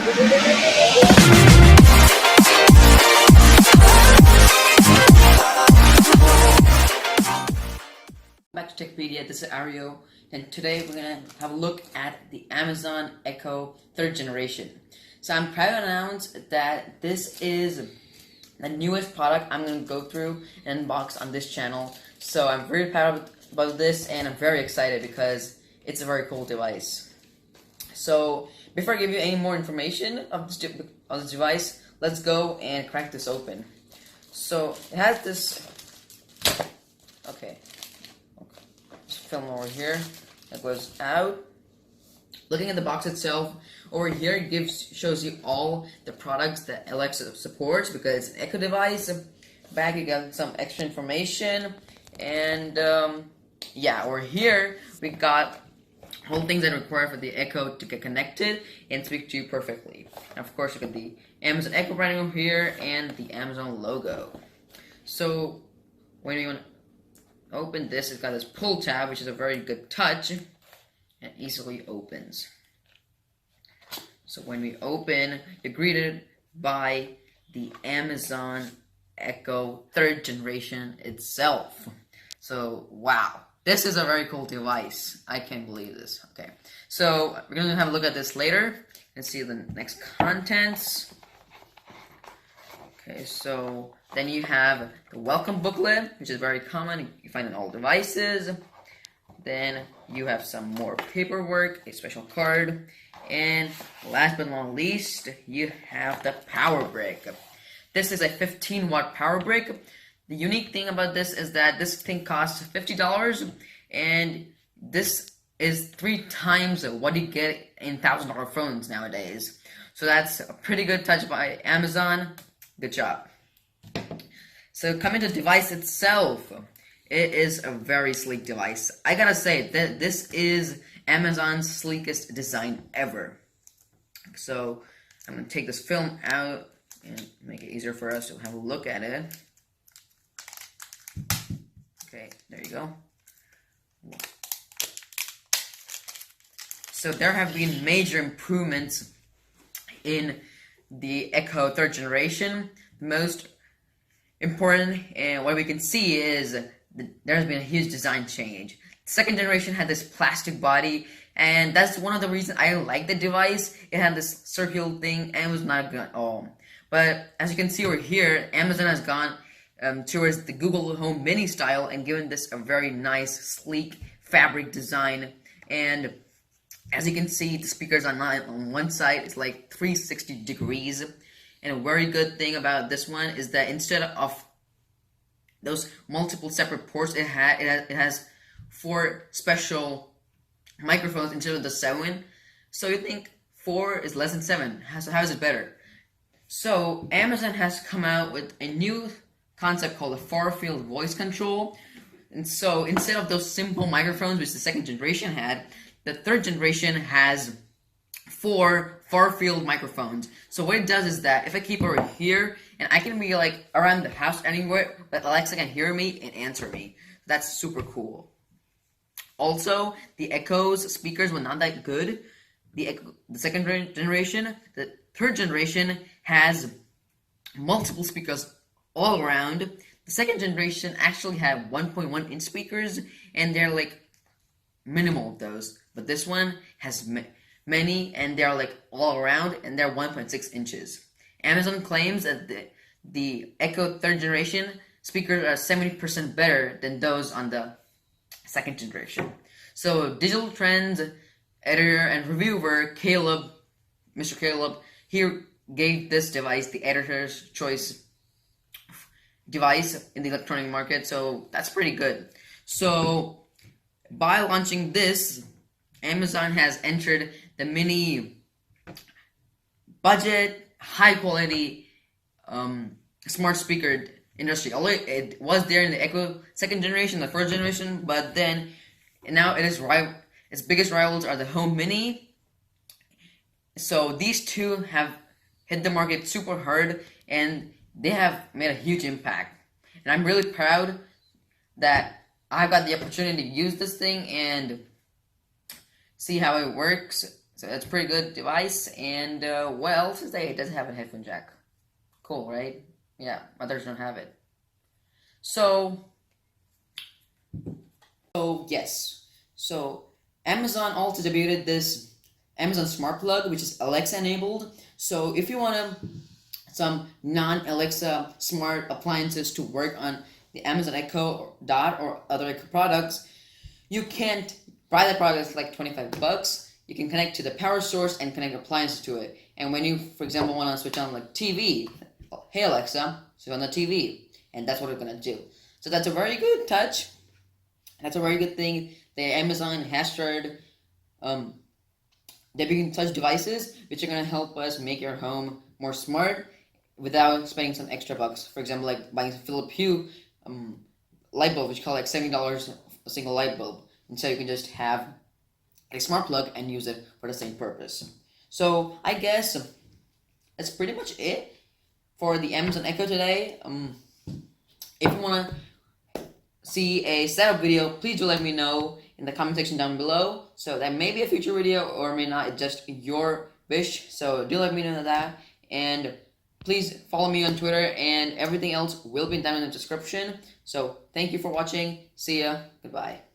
Back to Techpedia, this is Ario, and today we're going to have a look at the Amazon Echo 3rd generation. So I'm proud to announce that this is the newest product I'm going to go through and unbox on this channel. So I'm very proud about this, and I'm very excited because it's a very cool device. So before I give you any more information of this device, let's go and crack this open. So it has this, okay, film over here that goes out. Looking at the box itself, over here it shows you all the products that Alexa supports because it's an Echo device. Back you got some extra information, and yeah, over here we got all things that are required for the Echo to get connected and speak to you perfectly. And of course you got the Amazon Echo branding over here and the Amazon logo. So when you want to open this, it's got this pull tab, which is a very good touch, and easily opens. So when we open, you're greeted by the Amazon Echo 3rd generation itself. So wow, this is a very cool device. I can't believe this. Okay, so we're gonna have a look at this later and see the next contents. Okay, so then you have the welcome booklet, which is very common. You find it on all devices. Then you have some more paperwork, a special card, and last but not least, you have the power brick. This is a 15-watt power brick. The unique thing about this is that this thing costs $50, and this is 3 times what you get in $1,000 phones nowadays. So that's a pretty good touch by Amazon. Good job. So coming to the device itself, it is a very sleek device. I gotta say that this is Amazon's sleekest design ever. So I'm gonna take this film out and make it easier for us to have a look at it. Okay, there you go. So there have been major improvements in the Echo 3rd generation. The most important, and what we can see is there's been a huge design change. The 2nd generation had this plastic body, and that's one of the reasons I like the device. It had this circular thing, and it was not good at all. But as you can see over here, Amazon has gone towards the Google Home Mini style and given this a very nice, sleek fabric design. And as you can see, the speakers on one side is like 360 degrees. And a very good thing about this one is that instead of those multiple separate ports, it has 4 special microphones instead of the 7. So you think 4 is less than 7. So how is it better? So Amazon has come out with a new concept called a far-field voice control. And so instead of those simple microphones which the 2nd generation had, the 3rd generation has 4 far-field microphones. So what it does is that if I keep over here, and I can be like around the house anywhere, but Alexa can hear me and answer me. That's super cool. Also, the Echo's speakers were not that good. The 2nd generation, the 3rd generation has multiple speakers all around. The 2nd generation actually had 1.1 inch speakers, and they're like minimal of those. But this one has many, and they're like all around, and they're 1.6 inches. Amazon claims that the Echo 3rd generation speakers are 70% better than those on the 2nd generation. So Digital Trends editor and reviewer Mr. Caleb, he gave this device the editor's choice device in the electronic market, so that's pretty good. So by launching this, Amazon has entered the mini budget, high quality smart speaker industry. Although it was there in the Echo 2nd generation, the 1st generation, but then now its biggest rivals are the Home Mini. So these two have hit the market super hard, and they have made a huge impact. And I'm really proud that I've got the opportunity to use this thing and see how it works. So that's a pretty good device. And what else is there? It doesn't have a headphone jack. Cool, right? Yeah, others don't have it. So yes. So Amazon also debuted this Amazon Smart Plug, which is Alexa enabled. So if you want some non-Alexa smart appliances to work on the Amazon Echo Dot or other Echo products, you can't buy the product. It's like $25. You can connect to the power source and connect appliances to it. And when you, for example, want to switch on like TV, hey Alexa, switch on the TV, and that's what we're gonna do. So that's a very good touch. That's a very good thing that Amazon has started debuting touch devices, which are gonna help us make your home more smart without spending some extra bucks. For example, like buying some Philips Hue light bulb, which costs like $70 a single light bulb. And so you can just have a smart plug and use it for the same purpose. So I guess that's pretty much it for the Amazon Echo today. If you wanna see a setup video, please do let me know in the comment section down below. So that may be a future video or may not. It's just your wish. So do let me know that. And please follow me on Twitter, and everything else will be down in the description. So thank you for watching. See ya. Goodbye.